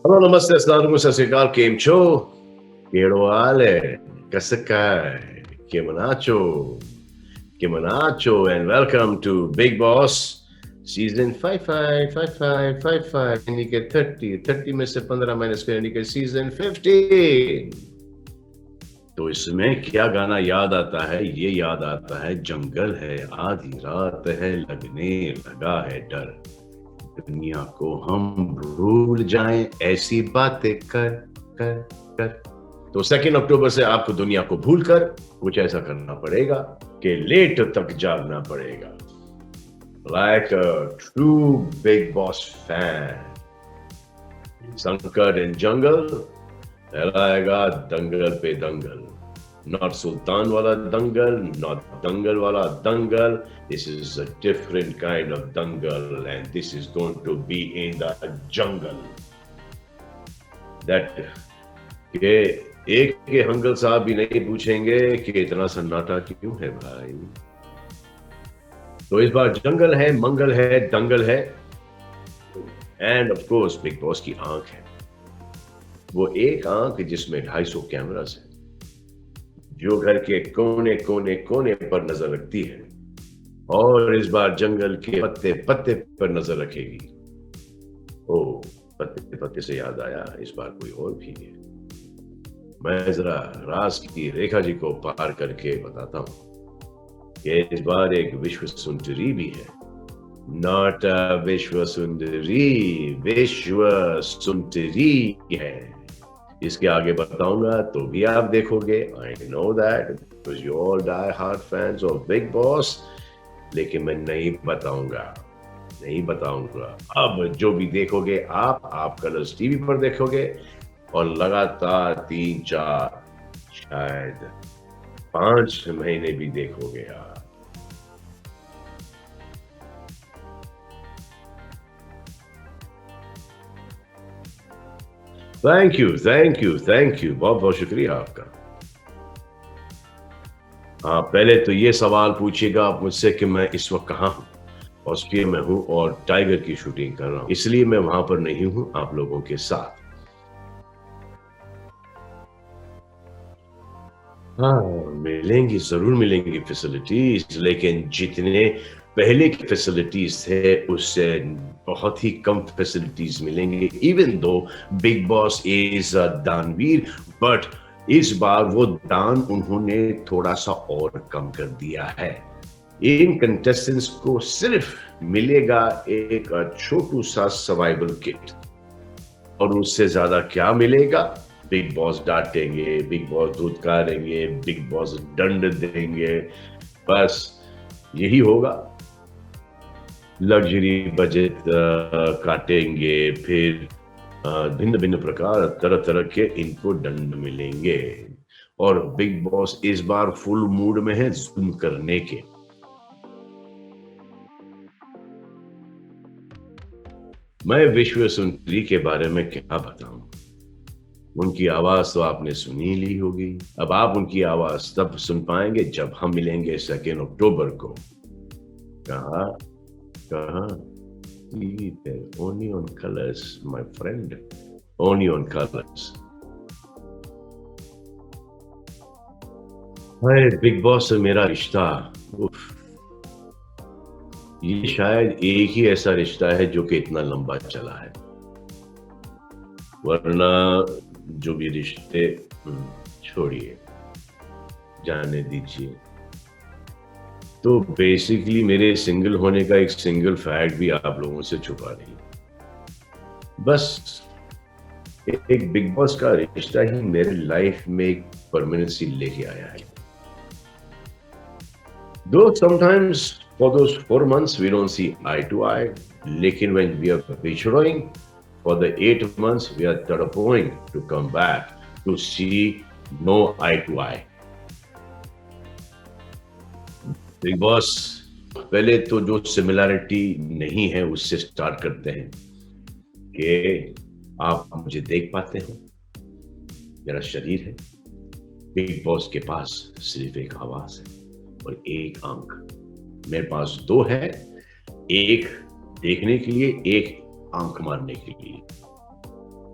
Halo, namaste, assalamualaikum, sat sri akal, કેમ છો? કેળો હાલે? Kasakaय? Kemanacho? Kemanacho? And welcome to Big Boss Season 55 यानी कि 30 में से 15 माइनस करें यानी कि Season 15। तो इसमें क्या गाना याद आता है? ये याद आता है, जंगल है, आधी रात है, लगने लगा है डर। दुनिया को हम भूल जाएं, ऐसी बातें कर कर कर। तो 2 अक्टूबर से आपको दुनिया को भूलकर कुछ ऐसा करना पड़ेगा कि लेट तक जागना पड़ेगा। Like a true Big Boss fan, संकट इन जंगल फैलाएगा दंगल पे दंगल। Not Sultan wala dangal, not dangal wala dangal. This is a different kind of dangal, and this is going to be in the jungle. That के एक के हंगल साहब भी नहीं पूछेंगे कि इतना सन्नाटा क्यों है भाई। तो इस बार जंगल है, मंगल है, दंगल है, end of course big boss की आंख है। वो एक आंख जिसमें 250 कैमरास है, जो घर के कोने कोने कोने पर नजर रखती है, और इस बार जंगल के पत्ते पत्ते पर नजर रखेगी। ओ, पत्ते पत्ते से याद आया, इस बार कोई और भी है। मैं जरा राज की रेखा जी को पार करके बताता हूं कि इस बार एक विश्व सुंदरी भी है। नॉट विश्व सुंदरी, विश्व सुंदरी है। इसके आगे बताऊंगा तो भी आप देखोगे। I know that because you all die hard fans of Big Boss, लेकिन मैं नहीं बताऊंगा। अब जो भी देखोगे आप कलर्स टीवी पर देखोगे, और लगातार 3-4 शायद 5 महीने भी देखोगे आप। थैंक यू, बहुत बहुत शुक्रिया आपका। हाँ, पहले तो ये सवाल पूछिएगा आप मुझसे कि मैं इस वक्त कहाँ हूँ। ऑस्ट्रेलिया में हूँ और टाइगर की शूटिंग कर रहा हूँ, इसलिए मैं वहां पर नहीं हूँ आप लोगों के साथ। हाँ, जरूर मिलेंगी फैसिलिटीज, लेकिन जितने पहले की फैसिलिटीज थे उससे बहुत ही कम फैसिलिटीज मिलेंगे। Even though big boss is दानवीर, बट इस बार वो दान उन्होंने थोड़ा सा और कम कर दिया है। इन कंटेस्टेंट्स को सिर्फ मिलेगा एक छोटू सा सर्वाइवल किट, और उससे ज्यादा क्या मिलेगा? बिग बॉस डांटेंगे, बिग बॉस धुतकारेंगे, बिग बॉस दंड देंगे, बस यही होगा। लग्जरी बजट काटेंगे, फिर भिन्न भिन्न प्रकार तरह तरह के इनको दंड मिलेंगे। और बिग बॉस इस बार फुल मूड में है जुल्म करने के। मैं विश्व सुंदरी के बारे में क्या बताऊं? उनकी आवाज तो आपने सुनी ली होगी। अब आप उनकी आवाज तब सुन पाएंगे जब हम मिलेंगे 2 अक्टूबर को। कहा only on colours my friend, only on colours. Big boss से मेरा रिश्ता, ये शायद एक ही ऐसा रिश्ता है जो कि इतना लंबा चला है, वरना जो भी रिश्ते छोड़िए, जाने दीजिए। तो बेसिकली मेरे सिंगल होने का एक सिंगल फैक्ट भी आप लोगों से छुपा नहीं। बस एक बिग बॉस का रिश्ता ही मेरे लाइफ में एक परमानेंसी लेके आया है। Though sometimes for those 4 months we don't see eye to eye, लेकिन when we are maturing, for the 8 months we are trying to come back to see no eye to eye. Big boss, पहले तो जो similarity नहीं है उससे start करते हैं कि आप मुझे देख पाते हैं, मेरा शरीर है। बिग बॉस के पास सिर्फ एक आवाज है और एक आंख। मेरे पास 2 है, एक देखने के लिए, एक आंख मारने के लिए।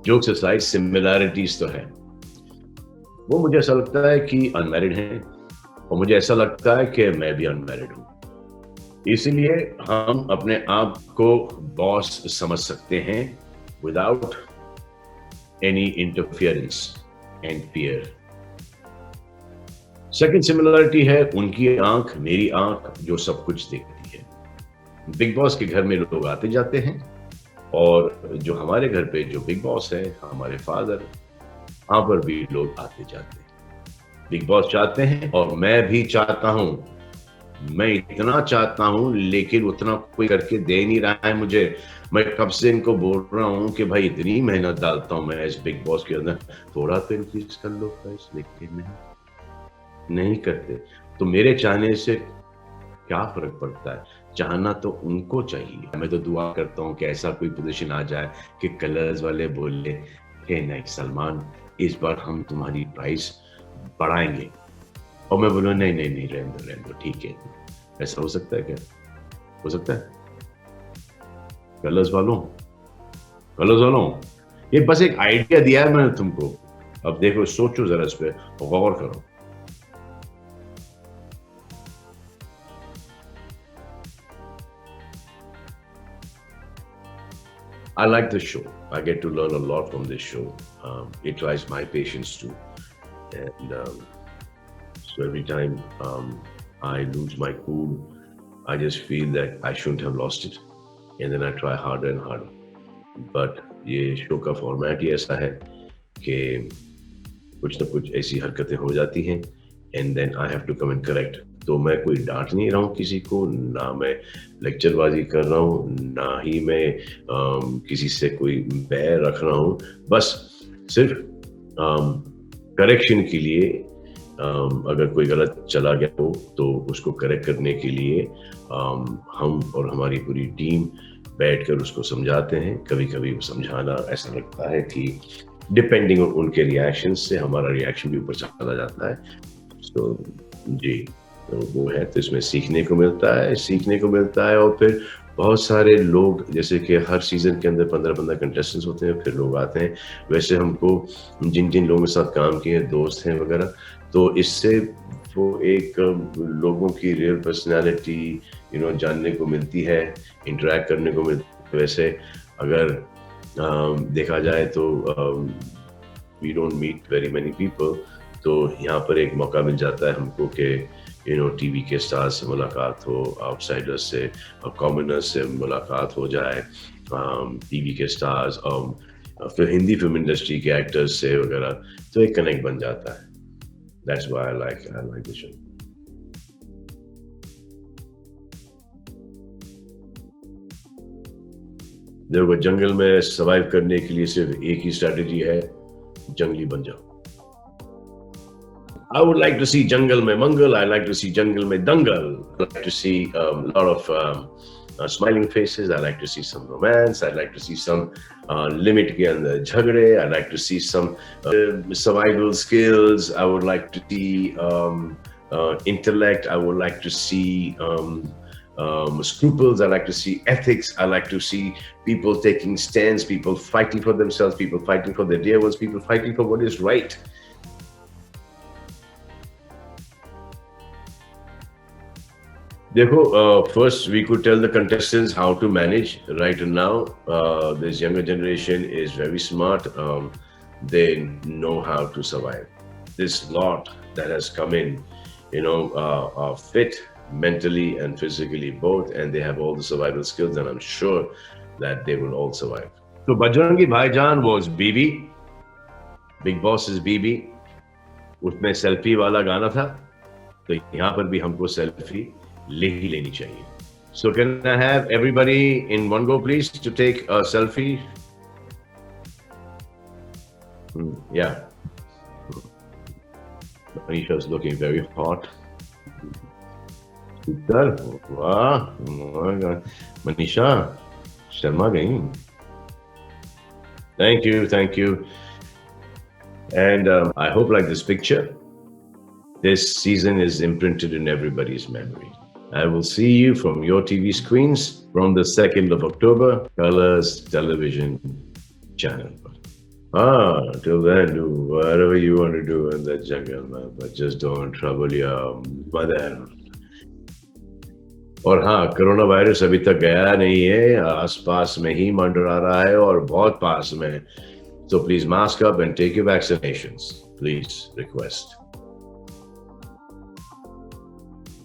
जोक्स असाइड सिमिलैरिटीज तो है। वो मुझे ऐसा लगता है कि अनमैरिड हैं और मुझे ऐसा लगता है कि मैं भी अनमैरिड हूँ। इसीलिए हम अपने आप को बॉस समझ सकते हैं without any interference and fear. Second similarity है उनकी आंख मेरी आंख जो सब कुछ देखती है। बिग बॉस के घर में लोग आते जाते हैं और जो हमारे घर पे जो बिग बॉस है हमारे फादर, वहां पर भी लोग आते जाते हैं। बिग बॉस चाहते हैं और मैं भी चाहता हूं। मैं इतना चाहता हूं लेकिन उतना कोई करके दे नहीं रहा है मुझे। मैं कब से इनको बोल रहा हूं कि भाई इतनी मेहनत डालता हूं मैं इस बिग बॉस के अंदर, थोड़ा तो इंक्रीज कर लो प्राइस, लेकिन नहीं करते। तो मेरे चाहने से क्या फर्क पड़ता है? चाहना तो उनको चाहिए। मैं तो दुआ करता हूँ कि ऐसा कोई पोजीशन आ जाए कि कलर्स वाले बोले कि नहीं सलमान, इस बार हम तुम्हारी प्राइस बढ़ाएंगे, और मैं बोलूँ नहीं नहीं नहीं, रहने दो ठीक है। ऐसा हो सकता है क्या? हो सकता है? कलर्स वालों, कलर्स वालों, ये बस एक आइडिया दिया है मैंने तुमको। अब देखो, सोचो जरा इस पे, गौर करो। I like the show. I get to learn a lot from this show. It tries my patience too. And so every time I lose my cool, I just feel that I shouldn't have lost it. And then I try harder and harder. But ये show का format ही ऐसा है कि कुछ ना कुछ ऐसी हरकतें हो जाती हैं and then I have to come and correct. तो मैं कोई डांट नहीं रहा हूँ किसी को, ना मैं लेक्चरबाजी कर रहा हूँ, ना ही मैं किसी से कोई बैर रख रहा हूँ। बस सिर्फ करेक्शन के लिए, अगर कोई गलत चला गया हो तो उसको करेक्ट करने के लिए हम और हमारी पूरी टीम बैठकर उसको समझाते हैं। कभी कभी वो समझाना ऐसा लगता है कि डिपेंडिंग ऑन उनके रिएक्शन से हमारा रिएक्शन भी ऊपर चला जाता है। तो जी, तो वो है, तो इसमें सीखने को मिलता है। और फिर बहुत सारे लोग, जैसे कि हर सीजन के अंदर 15-15 कंटेस्टेंट्स होते हैं, फिर लोग आते हैं। वैसे हमको जिन जिन लोगों के साथ काम किए, दोस्त हैं वगैरह, तो इससे वो एक लोगों की रियल पर्सनालिटी जानने को मिलती है, इंटरेक्ट करने को मिलती है। वैसे अगर देखा जाए तो we don't meet very many people, तो यहाँ पर एक मौका मिल जाता है हमको कि टीवी के स्टार से मुलाकात हो, आउटसाइडर्स से, कॉमनर्स से मुलाकात हो जाए, टीवी के स्टार्स और फिर हिंदी फिल्म इंडस्ट्री के एक्टर्स से वगैरह, तो एक कनेक्ट बन जाता है। That's why I like the show. देखो, जंगल में सर्वाइव करने के लिए सिर्फ एक ही स्ट्रेटेजी है, जंगली बन जाओ। I would like to see jungle में मंगल, I like to see jungle में दंगल, I like to see a lot of smiling faces, I like to see some romance, I like to see some limit के अंदर झगड़े, I like to see some survival skills, I would like to see intellect, I would like to see scruples, I like to see ethics, I like to see people taking stands, people fighting for themselves, people fighting for their dear ones, people fighting for what is right. देखो, first we could tell the contestants how to manage. Right now, this younger generation is very smart. They know how to survive. This lot that has come in, are fit mentally and physically both, and they have all the survival skills, and I'm sure that they will all survive. So Bajrangi Bhaijaan was BB, Big Boss is BB. उसमें selfie वाला गाना था, तो यहाँ पर भी हमको selfie ले ही लेनी चाहिए। So can I have everybody in one go, please, to take a selfie? Yeah. Manisha is looking very hot. Super. Wow. Oh my God. Manisha, Sharma गई। Thank you. And I hope like this picture. This season is imprinted in everybody's memory. I will see you from your TV screens from the 2nd of October, Colors Television channel. Till then, do whatever you want to do in that jungle, man, but just don't trouble your mother. और हाँ, corona virus अभी तक गया नहीं है, आस-पास में ही मंडरा रहा है और बहुत पास में है. So please mask up and take your vaccinations. Please request.